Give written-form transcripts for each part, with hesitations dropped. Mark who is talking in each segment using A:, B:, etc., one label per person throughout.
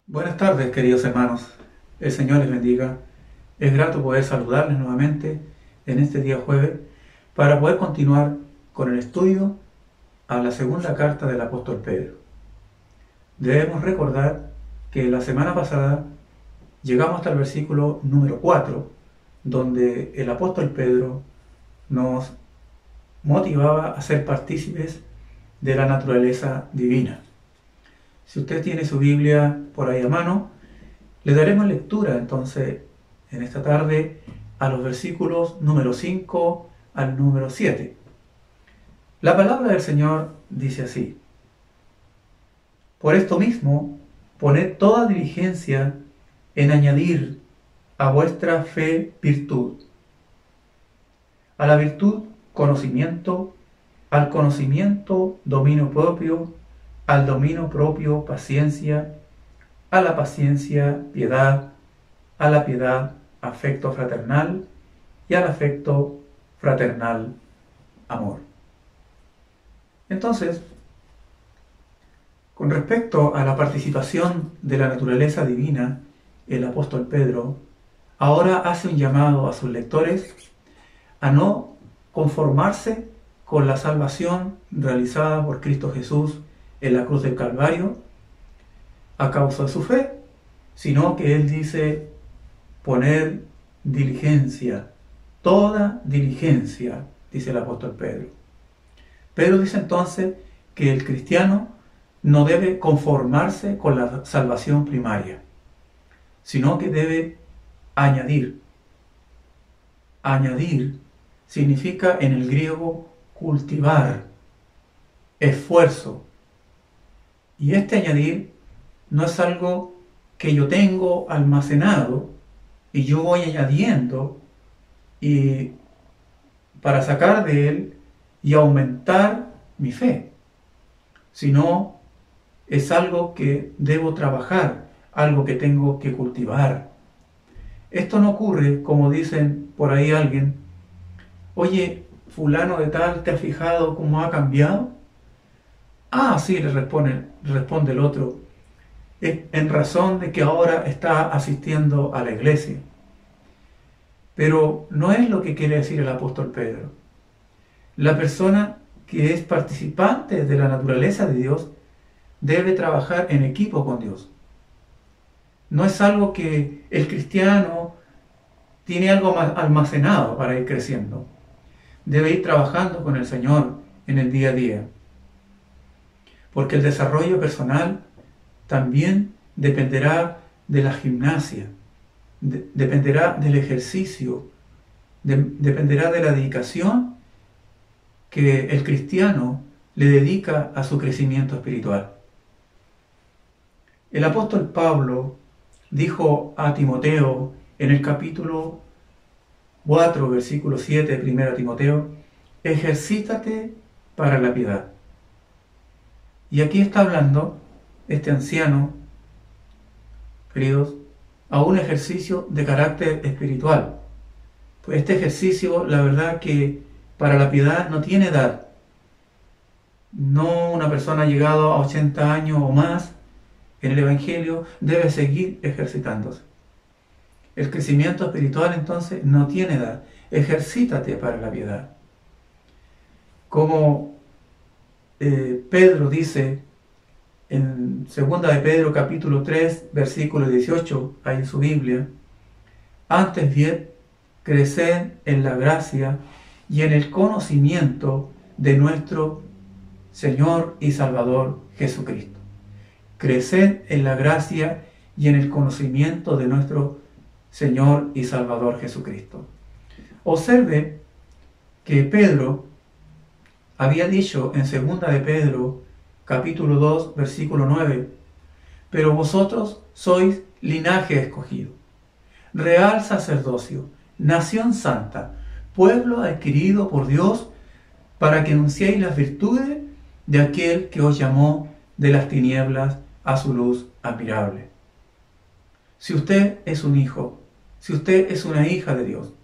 A: Buenas tardes, queridos hermanos. El Señor les bendiga. Es grato poder saludarles nuevamente en este día jueves para poder continuar con el estudio a la segunda carta del apóstol Pedro. Debemos recordar que la semana pasada llegamos hasta el versículo número 4, donde el apóstol Pedro nos motivaba a ser partícipes de la naturaleza divina. Si usted tiene su Biblia por ahí a mano, le daremos lectura entonces en esta tarde a los versículos número 5 al número 7. La palabra del Señor dice así: Por esto mismo, poned toda diligencia en añadir a vuestra fe virtud, a la virtud conocimiento, al conocimiento dominio propio, al dominio propio paciencia, a la paciencia piedad, a la piedad afecto fraternal y al afecto fraternal amor. Entonces, con respecto a la participación de la naturaleza divina, el apóstol Pedro ahora hace un llamado a sus lectores a no conformarse con la salvación realizada por Cristo Jesús en la cruz del Calvario a causa de su fe, sino que él dice poner diligencia, toda diligencia, dice el apóstol Pedro. Pedro dice entonces que el cristiano no debe conformarse con la salvación primaria, sino que debe añadir. Añadir significa en el griego cultivar, esfuerzo. Y este añadir no es algo que yo tengo almacenado y yo voy añadiendo y para sacar de él y aumentar mi fe, sino es algo que debo trabajar, algo que tengo que cultivar. Esto no ocurre como dicen por ahí alguien: oye, fulano de tal, ¿te has fijado cómo ha cambiado? Ah, sí, le responde el otro, en razón de que ahora está asistiendo a la iglesia. Pero no es lo que quiere decir el apóstol Pedro. La persona que es participante de la naturaleza de Dios debe trabajar en equipo con Dios. No es algo que el cristiano tiene algo almacenado para ir creciendo. Debe ir trabajando con el Señor en el día a día. Porque el desarrollo personal también dependerá de la gimnasia, dependerá del ejercicio, dependerá de la dedicación que el cristiano le dedica a su crecimiento espiritual. El apóstol Pablo dijo a Timoteo en el capítulo 4, versículo 7 de 1 Timoteo: ejercítate para la piedad. Y aquí está hablando este anciano, queridos, a un ejercicio de carácter espiritual. Pues este ejercicio, la verdad que para la piedad no tiene edad. No una persona ha llegado a 80 años o más en el Evangelio debe seguir ejercitándose. El crecimiento espiritual entonces no tiene edad. Ejercítate para la piedad. Como Pedro dice en 2 de Pedro capítulo 3 versículo 18, ahí en su Biblia: antes bien, creced en la gracia y en el conocimiento de nuestro Señor y Salvador Jesucristo. Creced en la gracia y en el conocimiento de nuestro Señor y Salvador Jesucristo. Observe que Pedro había dicho en 2 de Pedro capítulo 2 versículo 9: pero vosotros sois linaje escogido, real sacerdocio, nación santa, pueblo adquirido por Dios, para que anunciéis las virtudes de aquel que os llamó de las tinieblas a su luz admirable. Si usted es un hijo, si usted es una hija de Dios,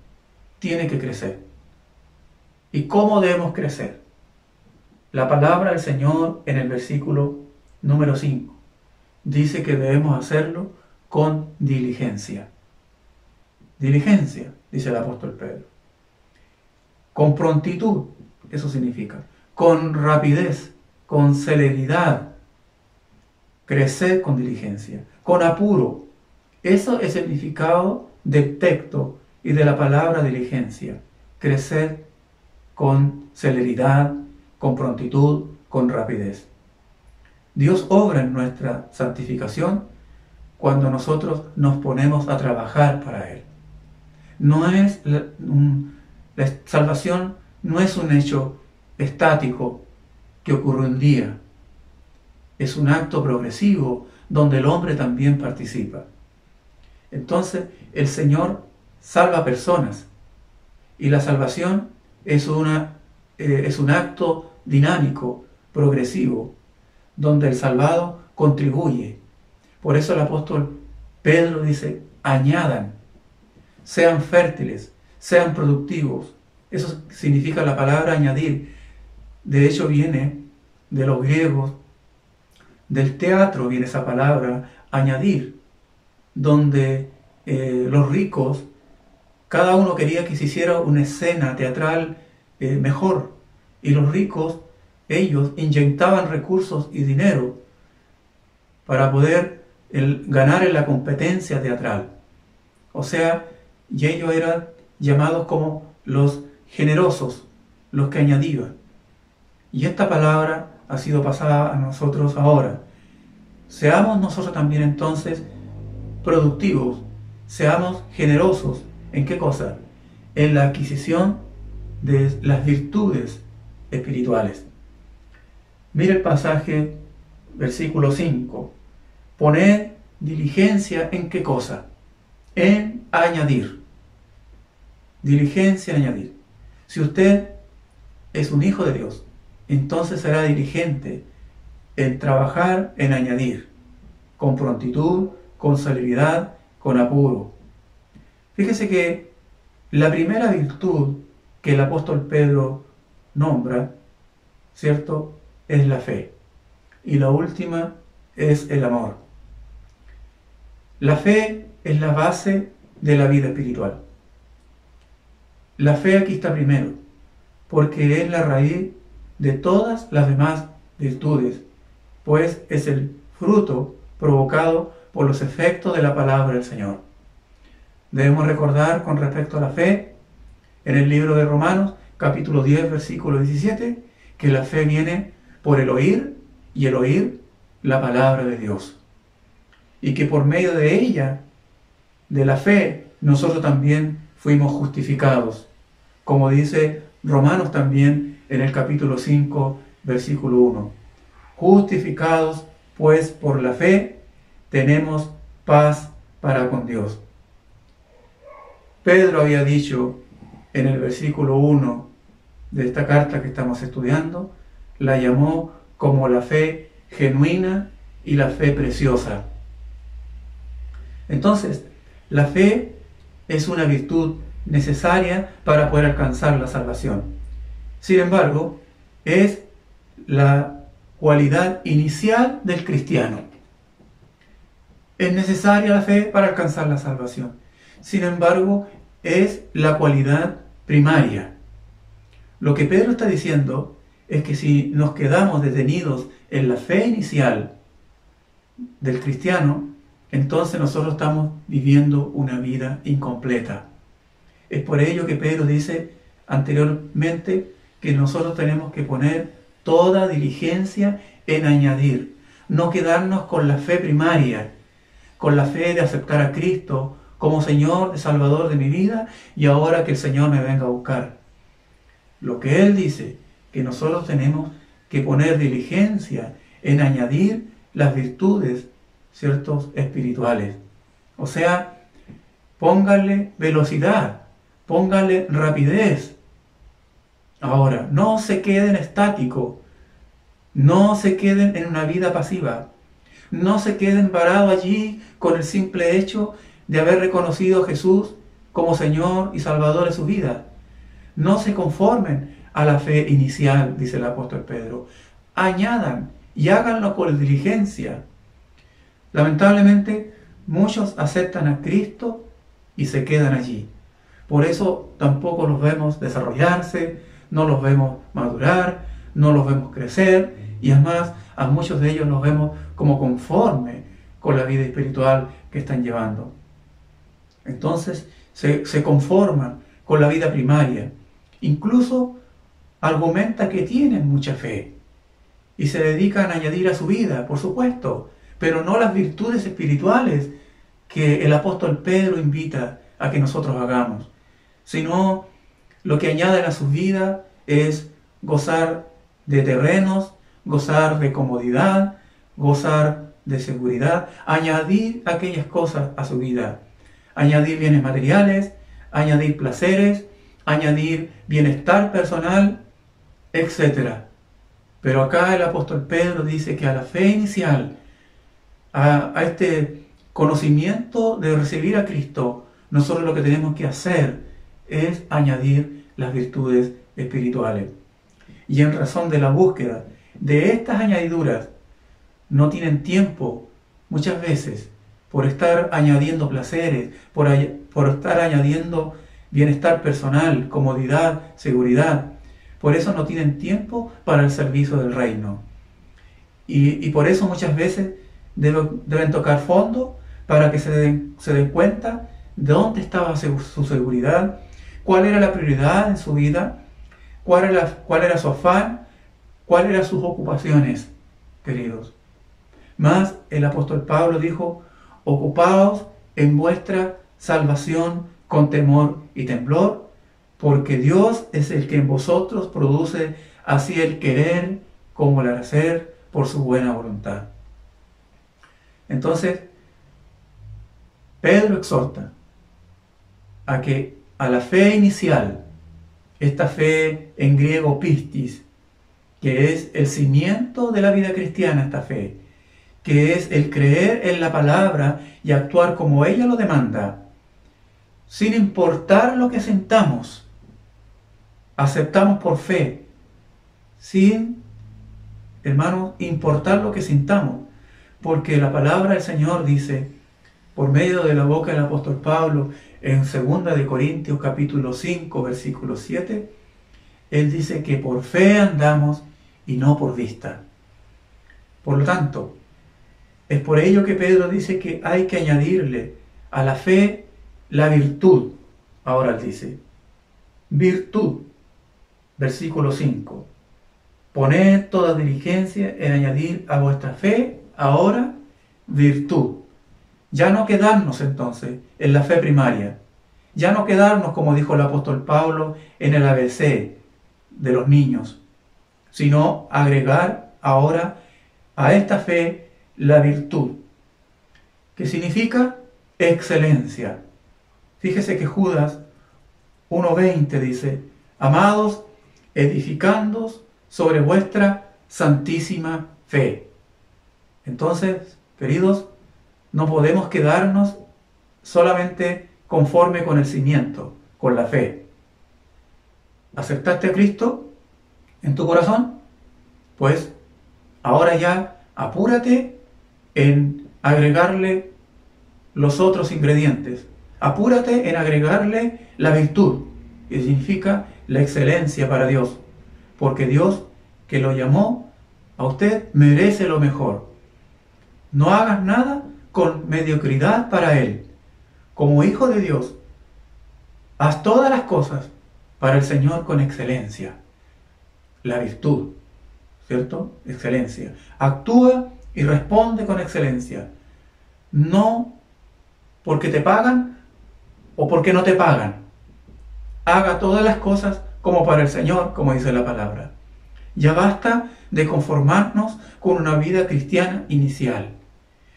A: tiene que crecer. ¿Y cómo debemos crecer? La palabra del Señor en el versículo número 5: dice que debemos hacerlo con diligencia. Diligencia, dice el apóstol Pedro. Con prontitud, eso significa. Con rapidez, con celeridad. Crecer con diligencia. Con apuro. Eso es el significado del texto y de la palabra diligencia. Crecer con celeridad, con prontitud, con rapidez. Dios obra en nuestra santificación cuando nosotros nos ponemos a trabajar para Él. La salvación no es un hecho estático que ocurre un día. Es un acto progresivo donde el hombre también participa. Entonces, el Señor salva personas y la salvación es un acto dinámico, progresivo, donde el salvado contribuye. Por eso el apóstol Pedro dice, añadan, sean fértiles, sean productivos. Eso significa la palabra añadir. De hecho viene de los griegos, del teatro viene esa palabra añadir, donde los ricos, cada uno quería que se hiciera una escena teatral mejor, y los ricos, ellos inyectaban recursos y dinero para poder ganar en la competencia teatral. O sea, y ellos eran llamados como los generosos, los que añadían. Y esta palabra ha sido pasada a nosotros ahora. Seamos nosotros también entonces productivos, seamos generosos. ¿En qué cosa? En la adquisición de las virtudes espirituales. Mira el pasaje, versículo 5. Poned diligencia en qué cosa? En añadir. Diligencia en añadir. Si usted es un hijo de Dios, entonces será diligente en trabajar, en añadir, con prontitud, con celeridad, con apuro. Fíjese que la primera virtud que el apóstol Pedro nombra, ¿cierto?, es la fe. Y la última es el amor. La fe es la base de la vida espiritual. La fe aquí está primero, porque es la raíz de todas las demás virtudes, pues es el fruto provocado por los efectos de la palabra del Señor. Debemos recordar con respecto a la fe, en el libro de Romanos, capítulo 10, versículo 17, que la fe viene por el oír, y el oír la palabra de Dios. Y que por medio de ella, de la fe, nosotros también fuimos justificados. Como dice Romanos también en el capítulo 5, versículo 1. Justificados, pues, por la fe, tenemos paz para con Dios. Pedro había dicho en el versículo 1 de esta carta que estamos estudiando, la llamó como la fe genuina y la fe preciosa. Entonces, la fe es una virtud necesaria para poder alcanzar la salvación. Sin embargo, es la cualidad inicial del cristiano. Es necesaria la fe para alcanzar la salvación. Sin embargo, es la cualidad primaria. Lo que Pedro está diciendo es que si nos quedamos detenidos en la fe inicial del cristiano, entonces nosotros estamos viviendo una vida incompleta. Es por ello que Pedro dice anteriormente que nosotros tenemos que poner toda diligencia en añadir, no quedarnos con la fe primaria, con la fe de aceptar a Cristo como Señor, Salvador de mi vida, y ahora que el Señor me venga a buscar. Lo que Él dice, que nosotros tenemos que poner diligencia en añadir las virtudes, ¿ciertos?, espirituales. O sea, póngale velocidad, póngale rapidez. Ahora, no se queden estáticos, no se queden en una vida pasiva, no se queden parados allí con el simple hecho de haber reconocido a Jesús como Señor y Salvador de su vida. No se conformen a la fe inicial, dice el apóstol Pedro. Añadan y háganlo con diligencia. Lamentablemente, muchos aceptan a Cristo y se quedan allí. Por eso tampoco los vemos desarrollarse, no los vemos madurar, no los vemos crecer, y además a muchos de ellos los vemos como conforme con la vida espiritual que están llevando. Entonces se conforman con la vida primaria. Incluso argumenta que tienen mucha fe y se dedican a añadir a su vida, por supuesto, pero no las virtudes espirituales que el apóstol Pedro invita a que nosotros hagamos, sino lo que añaden a su vida es gozar de terrenos, gozar de comodidad, gozar de seguridad, añadir aquellas cosas a su vida, añadir bienes materiales, añadir placeres, añadir bienestar personal, etc. Pero acá el apóstol Pedro dice que a la fe inicial, a este conocimiento de recibir a Cristo, nosotros lo que tenemos que hacer es añadir las virtudes espirituales. Y en razón de la búsqueda de estas añadiduras, no tienen tiempo muchas veces por estar añadiendo placeres, por estar añadiendo bienestar personal, comodidad, seguridad. Por eso no tienen tiempo para el servicio del reino. Y por eso muchas veces deben tocar fondo para que se den cuenta de dónde estaba su seguridad, cuál era la prioridad en su vida, cuál era su afán, cuáles eran sus ocupaciones, queridos. Más el apóstol Pablo dijo: ocupaos en vuestra salvación con temor y temblor, porque Dios es el que en vosotros produce así el querer como el hacer por su buena voluntad. Entonces, Pedro exhorta a que a la fe inicial, esta fe en griego pistis, que es el cimiento de la vida cristiana, esta fe, que es el creer en la palabra y actuar como ella lo demanda, sin importar lo que sintamos, aceptamos por fe, sin, hermanos, importar lo que sintamos, porque la palabra del Señor dice, por medio de la boca del apóstol Pablo, en 2 de Corintios capítulo 5, versículo 7, él dice que por fe andamos y no por vista. Por lo tanto, es por ello que Pedro dice que hay que añadirle a la fe la virtud. Ahora él dice, virtud, versículo 5. Poned toda diligencia en añadir a vuestra fe, ahora, virtud. Ya no quedarnos entonces en la fe primaria. Ya no quedarnos, como dijo el apóstol Pablo, en el ABC de los niños, sino agregar ahora a esta fe la virtud, que significa excelencia. Fíjese que Judas 1:20 dice, amados, edificándoos sobre vuestra santísima fe. Entonces, queridos, no podemos quedarnos solamente conforme con el cimiento, con la fe. ¿Aceptaste a Cristo en tu corazón? Pues ahora ya apúrate en agregarle los otros ingredientes. Apúrate en agregarle la virtud, que significa la excelencia para Dios. Porque Dios, que lo llamó a usted, merece lo mejor. No hagas nada con mediocridad para Él. Como hijo de Dios, haz todas las cosas para el Señor con excelencia. La virtud, ¿cierto? Excelencia. Actúa y responde con excelencia. No porque te pagan o porque no te pagan. Haga todas las cosas como para el Señor, como dice la palabra. Ya basta de conformarnos con una vida cristiana inicial.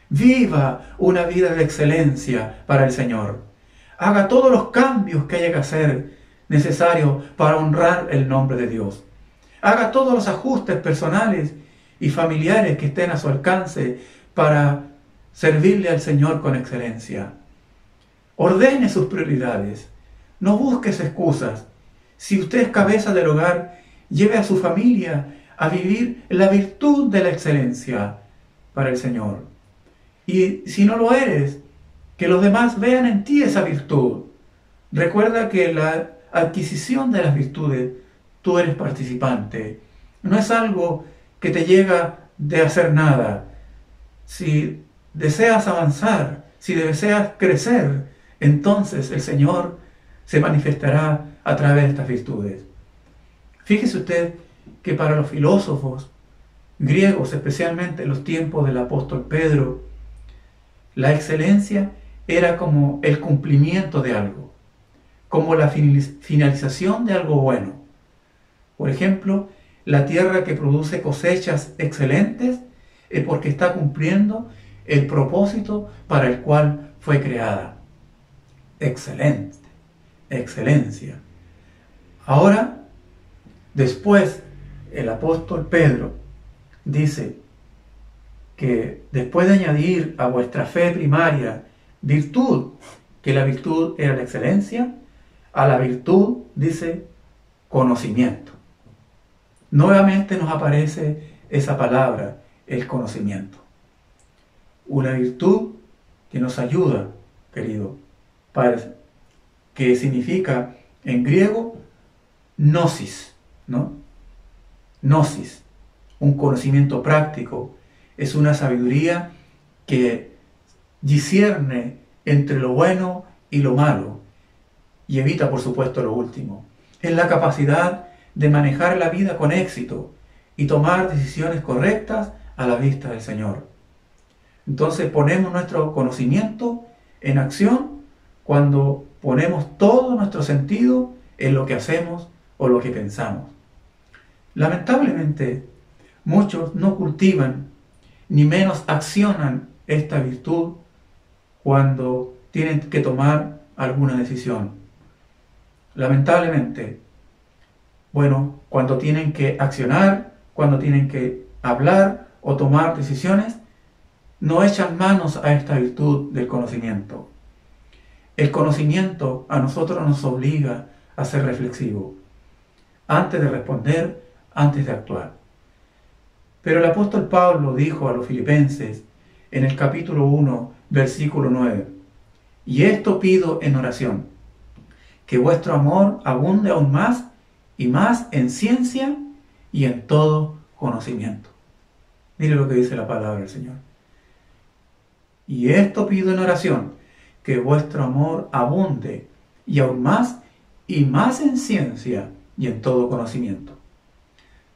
A: Viva una vida de excelencia para el Señor. Haga todos los cambios que haya que hacer necesarios para honrar el nombre de Dios. Haga todos los ajustes personales y familiares que estén a su alcance para servirle al Señor con excelencia. Ordene sus prioridades. No busques excusas. Si usted es cabeza del hogar, lleve a su familia a vivir la virtud de la excelencia para el Señor. Y si no lo eres, que los demás vean en ti esa virtud. Recuerda que la adquisición de las virtudes, tú eres participante. No es algo que te llega de hacer nada. Si deseas avanzar, si deseas crecer, entonces el Señor se manifestará a través de estas virtudes. Fíjese usted que para los filósofos griegos, especialmente en los tiempos del apóstol Pedro, la excelencia era como el cumplimiento de algo, como la finalización de algo bueno. Por ejemplo, la tierra que produce cosechas excelentes es porque está cumpliendo el propósito para el cual fue creada. Excelente, excelencia. Ahora, después, el apóstol Pedro dice que después de añadir a vuestra fe primaria virtud, que la virtud era la excelencia, a la virtud dice conocimiento. Nuevamente nos aparece esa palabra, el conocimiento. Una virtud que nos ayuda, querido Padre, que significa en griego gnosis, ¿no? Gnosis, un conocimiento práctico, es una sabiduría que discierne entre lo bueno y lo malo y evita, por supuesto, lo último. Es la capacidad de manejar la vida con éxito y tomar decisiones correctas a la vista del Señor. Entonces ponemos nuestro conocimiento en acción cuando ponemos todo nuestro sentido en lo que hacemos o lo que pensamos. Lamentablemente, muchos no cultivan ni menos accionan esta virtud cuando tienen que tomar alguna decisión. Lamentablemente, cuando tienen que accionar, cuando tienen que hablar o tomar decisiones, no echan manos a esta virtud del conocimiento. El conocimiento a nosotros nos obliga a ser reflexivos, antes de responder, antes de actuar. Pero el apóstol Pablo dijo a los filipenses en el capítulo 1, versículo 9, y esto pido en oración, que vuestro amor abunde aún más y más en ciencia y en todo conocimiento. Mire lo que dice la palabra del Señor. Y esto pido en oración, que vuestro amor abunde y aún más y más en ciencia y en todo conocimiento.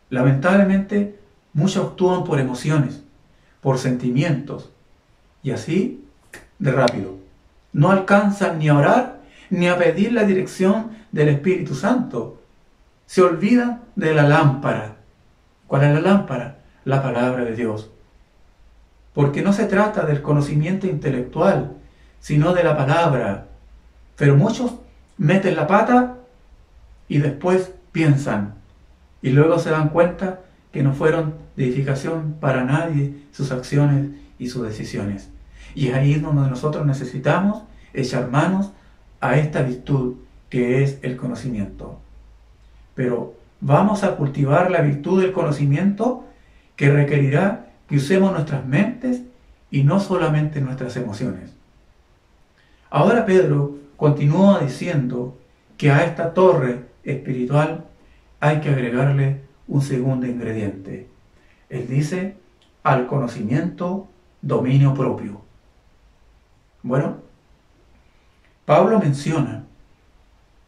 A: Lamentablemente, muchos actúan por emociones, por sentimientos, y así de rápido. No alcanzan ni a orar ni a pedir la dirección del Espíritu Santo. Se olvidan de la lámpara. ¿Cuál es la lámpara? La palabra de Dios. Porque no se trata del conocimiento intelectual, sino de la palabra. Pero muchos meten la pata y después piensan. Y luego se dan cuenta que no fueron de edificación para nadie sus acciones y sus decisiones. Y es ahí donde nosotros necesitamos echar manos a esta virtud que es el conocimiento. Pero vamos a cultivar la virtud del conocimiento que requerirá que usemos nuestras mentes y no solamente nuestras emociones. Ahora Pedro continúa diciendo que a esta torre espiritual hay que agregarle un segundo ingrediente. Él dice, al conocimiento, dominio propio. Bueno, Pablo menciona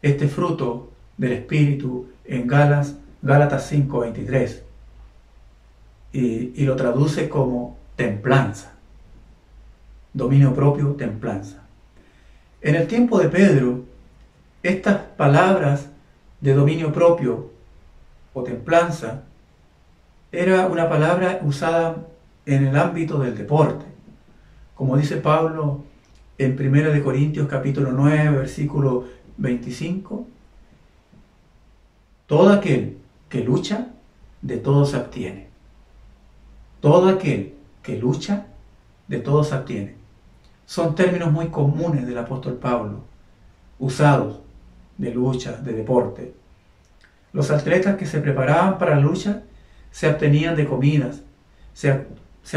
A: este fruto del Espíritu en Gálatas 5:23 y lo traduce como templanza. Dominio propio, templanza. En el tiempo de Pedro, estas palabras de dominio propio o templanza era una palabra usada en el ámbito del deporte. Como dice Pablo en 1 Corintios capítulo 9, versículo 25, todo aquel que lucha, de todo se abstiene. Todo aquel que lucha, de todo se abstiene. Son términos muy comunes del apóstol Pablo, usados de lucha, de deporte. Los atletas que se preparaban para la lucha se abstenían de comidas, se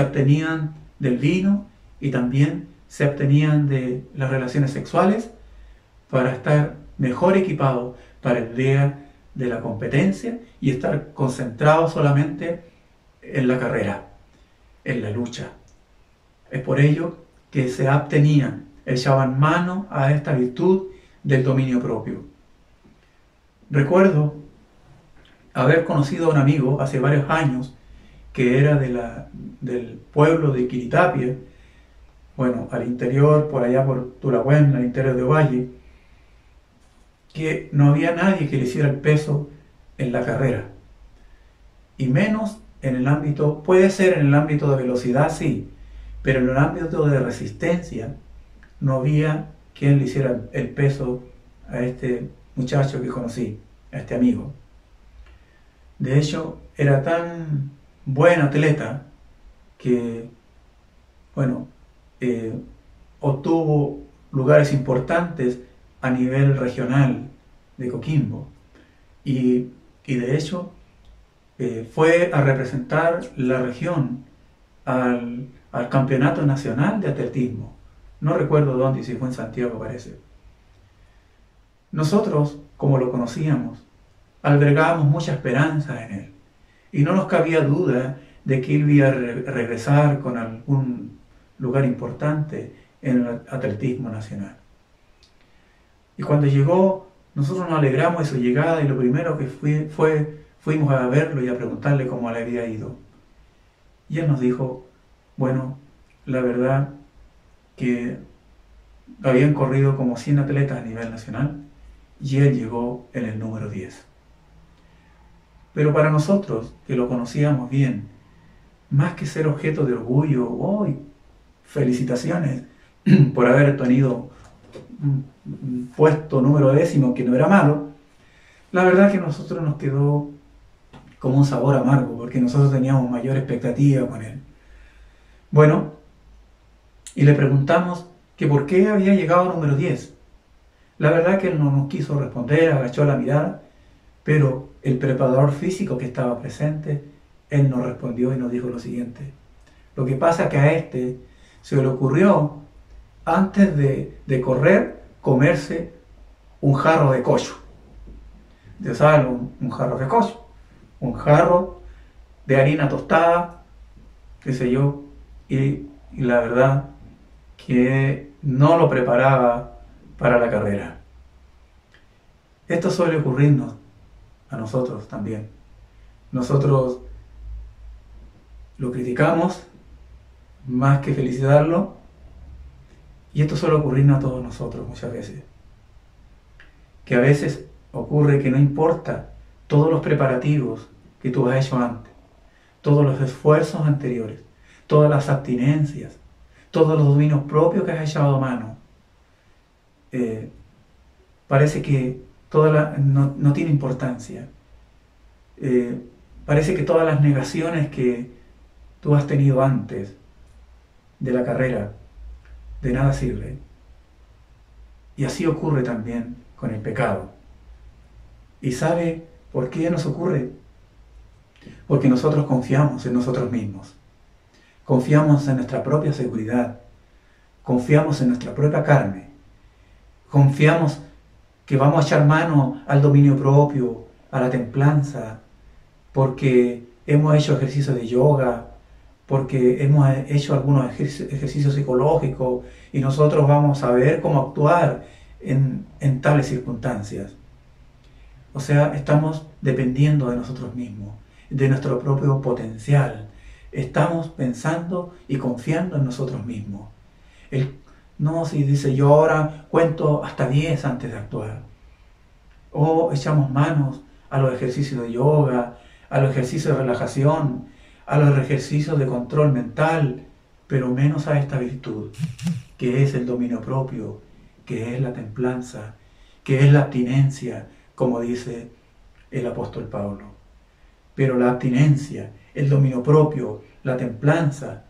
A: abstenían del vino y también se abstenían de las relaciones sexuales para estar mejor equipados para el día de la competencia y estar concentrados solamente en la carrera, en la lucha. Es por ello que se abstenían, echaban mano a esta virtud del dominio propio. Recuerdo haber conocido a un amigo hace varios años que era del pueblo de Quiritapia, bueno, al interior, por allá por Tulahuén, al interior de Ovalle, que no había nadie que le hiciera el peso en la carrera. Y menos en el ámbito, puede ser en el ámbito de velocidad, sí, pero en el ámbito de resistencia no había quien le hiciera el peso a este muchacho que conocí, a este amigo. De hecho, era tan buen atleta que, bueno, obtuvo lugares importantes a nivel regional de Coquimbo y de hecho fue a representar la región al campeonato nacional de atletismo. No recuerdo dónde, si fue en Santiago parece. Nosotros, como lo conocíamos, albergábamos mucha esperanza en él y no nos cabía duda de que él iba a regresar con algún lugar importante en el atletismo nacional. Y cuando llegó, nosotros nos alegramos de su llegada y lo primero que fuimos a verlo y a preguntarle cómo le había ido. Y él nos dijo, bueno, la verdad que habían corrido como 100 atletas a nivel nacional y él llegó en el número 10. Pero para nosotros, que lo conocíamos bien, más que ser objeto de orgullo, ¡oh! Felicitaciones por haber tenido un puesto número 10, que no era malo, la verdad que a nosotros nos quedó como un sabor amargo, porque nosotros teníamos mayor expectativa con él. Bueno, y le preguntamos que por qué había llegado número 10. La verdad que él no nos quiso responder, agachó la mirada, pero el preparador físico que estaba presente, él nos respondió y nos dijo lo siguiente: lo que pasa es que a este se le ocurrió, antes de correr, comerse un jarro de cocho. ¿Ya saben? Un jarro de cocho. Un jarro de harina tostada, qué sé yo, y la verdad que no lo preparaba para la carrera. Esto suele ocurrirnos a nosotros también. Nosotros lo criticamos más que felicitarlo, y esto suele ocurrirnos a todos nosotros muchas veces. Que a veces ocurre que no importa todos los preparativos que tú has hecho antes, todos los esfuerzos anteriores, todas las abstinencias, todos los dominios propios que has echado a mano, parece que no tiene importancia. Parece que todas las negaciones que tú has tenido antes de la carrera, de nada sirve. Y así ocurre también con el pecado. ¿Y sabe por qué nos ocurre? Porque nosotros confiamos en nosotros mismos. Confiamos en nuestra propia seguridad. Confiamos en nuestra propia carne. Confiamos que vamos a echar mano al dominio propio, a la templanza, porque hemos hecho ejercicios de yoga, porque hemos hecho algunos ejercicios psicológicos y nosotros vamos a ver cómo actuar en tales circunstancias. O sea, estamos dependiendo de nosotros mismos, de nuestro propio potencial. Estamos pensando y confiando en nosotros mismos. No, si dice yo ahora cuento hasta 10 antes de actuar. O echamos manos a los ejercicios de yoga, a los ejercicios de relajación, a los ejercicios de control mental, pero menos a esta virtud, que es el dominio propio, que es la templanza, que es la abstinencia, como dice el apóstol Pablo. Pero la abstinencia, el dominio propio, la templanza,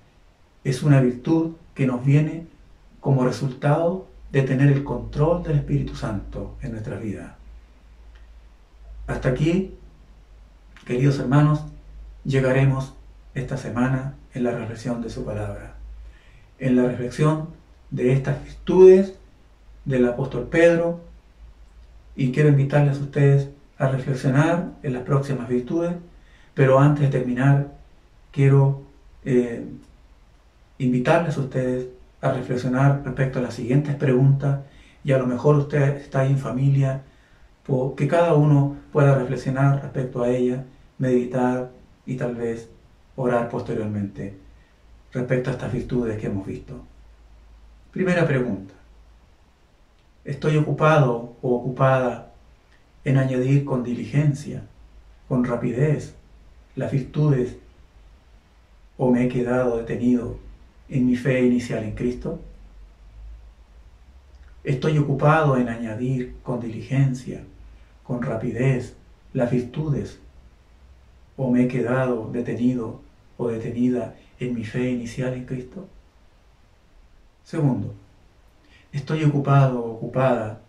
A: es una virtud que nos viene como resultado de tener el control del Espíritu Santo en nuestra vida. Hasta aquí, queridos hermanos, llegaremos esta semana en la reflexión de su palabra. en la reflexión de estas virtudes del apóstol Pedro, y quiero invitarles a ustedes a reflexionar en las próximas virtudes, pero antes de terminar quiero invitarles a ustedes a reflexionar respecto a las siguientes preguntas, y a lo mejor usted está ahí en familia, que cada uno pueda reflexionar respecto a ella, meditar y tal vez orar posteriormente respecto a estas virtudes que hemos visto. Primera pregunta: ¿estoy ocupado o ocupada en añadir con diligencia, con rapidez, las virtudes, o me he quedado detenido en mi fe inicial en Cristo? ¿Estoy ocupado en añadir con diligencia, con rapidez, las virtudes, o me he quedado detenido o detenida en mi fe inicial en Cristo? Segundo, ¿estoy ocupado o ocupada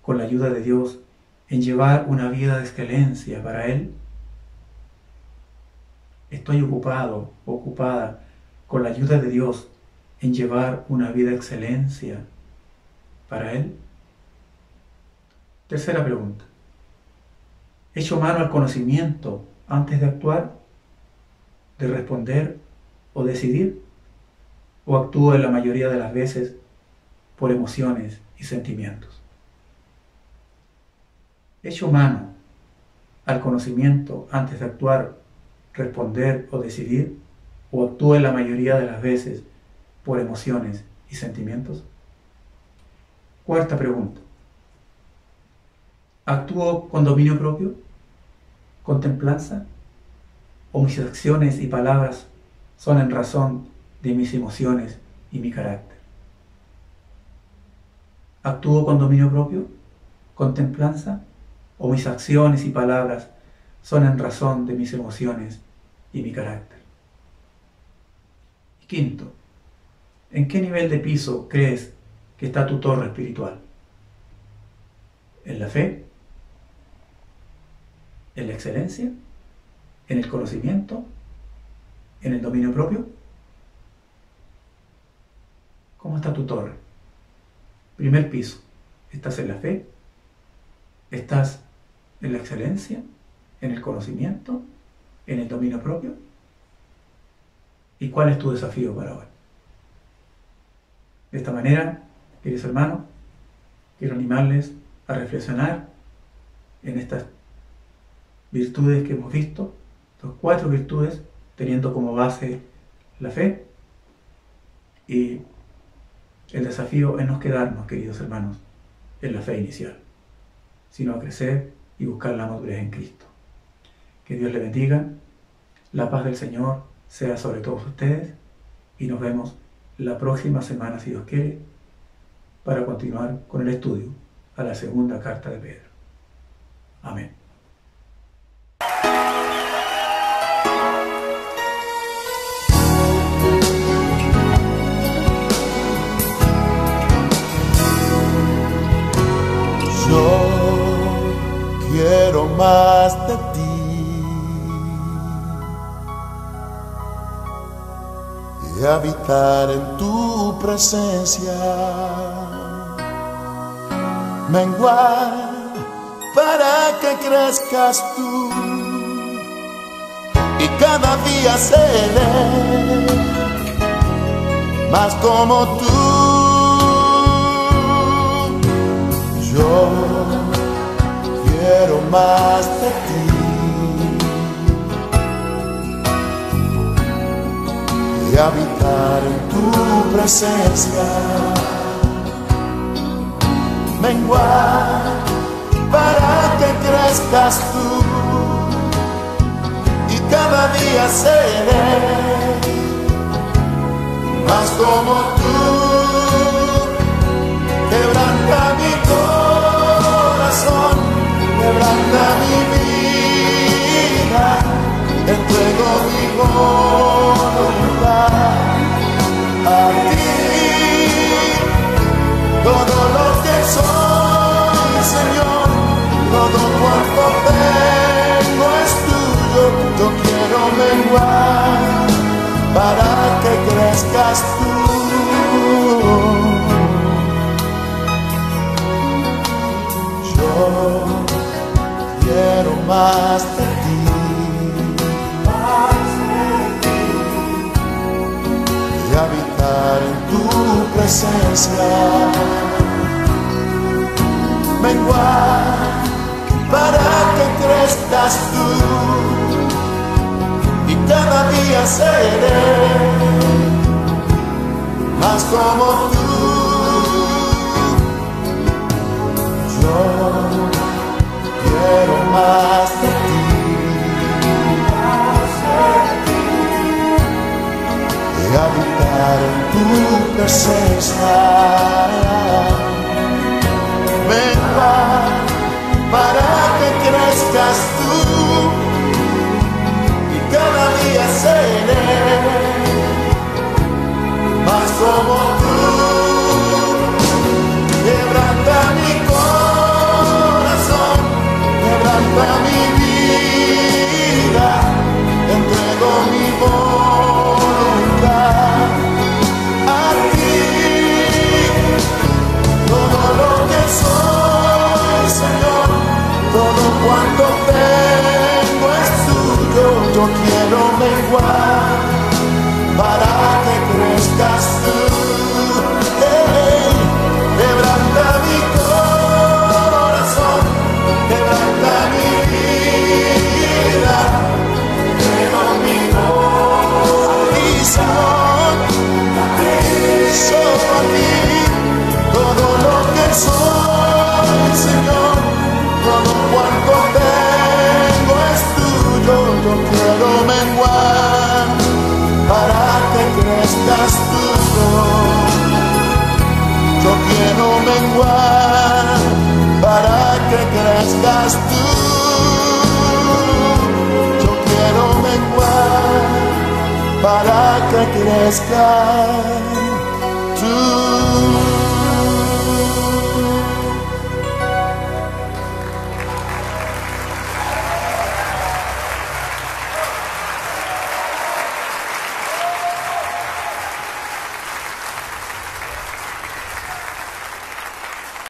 A: con la ayuda de Dios en llevar una vida de excelencia para Él? ¿Estoy ocupado o ocupada con la ayuda de Dios en llevar una vida de excelencia para Él? Tercera pregunta: ¿echo mano al conocimiento antes de actuar, de responder o decidir? ¿O actúo en la mayoría de las veces por emociones y sentimientos? ¿Echo mano al conocimiento antes de actuar, responder o decidir? ¿O actúo en la mayoría de las veces por emociones y sentimientos? Cuarta pregunta: ¿actúo con dominio propio, con templanza? ¿O mis acciones y palabras son en razón de mis emociones y mi carácter? ¿Actúo con dominio propio, con templanza? ¿O mis acciones y palabras son en razón de mis emociones y mi carácter? Y quinto, ¿en qué nivel de piso crees que está tu torre espiritual? ¿En la fe? ¿En la excelencia? ¿En el conocimiento? ¿En el dominio propio? ¿Cómo está tu torre? Primer piso, ¿estás en la fe? ¿Estás en la excelencia? ¿En el conocimiento? ¿En el dominio propio? ¿Y cuál es tu desafío para hoy? De esta manera, queridos hermanos, quiero animarles a reflexionar en estas virtudes que hemos visto, estas 4 virtudes, teniendo como base la fe, y el desafío es no quedarnos, queridos hermanos, en la fe inicial, sino a crecer y buscar la madurez en Cristo. Que Dios les bendiga, la paz del Señor sea sobre todos ustedes, y nos vemos la próxima semana, si Dios quiere, para continuar con el estudio a la segunda carta de Pedro. Amén.
B: Yo quiero más de ti, y habitar en tu presencia, menguar para que crezcas tú, y cada día seré más como tú. Yo quiero más de ti, y habitar en tu presencia, menguar para que crezcas tú, y cada día seré más como tú. Quebranta mi corazón, quebranta mi vida, entrego mi voluntad a ti. Todo lo que soy, Señor, todo cuanto tengo es tuyo. Yo quiero menguar para que crezcas tú. presencia. Menguar para que crezcas tú, y cada día seré más como tú. Yo quiero más de ti, de habitar en tu presencia. Ven para que crezcas tú, y cada día seré más como tú. Quebranta mi corazón, quebranta mi vida, entrego mi voluntad a ti. Todo lo que soy, Señor, todo cuanto tengo es tuyo. Yo quiero menguar para que crezcas tú. Hey, quebranta mi corazón, quebranta mi vida, quiero mi voz. Y Señor, solo a ti, todo lo que soy, Señor, todo cuanto tengo es tuyo. Yo quiero menguar para que crezcas tú. Yo quiero menguar para que crezcas tú. Yo quiero menguar para que crezcas tú.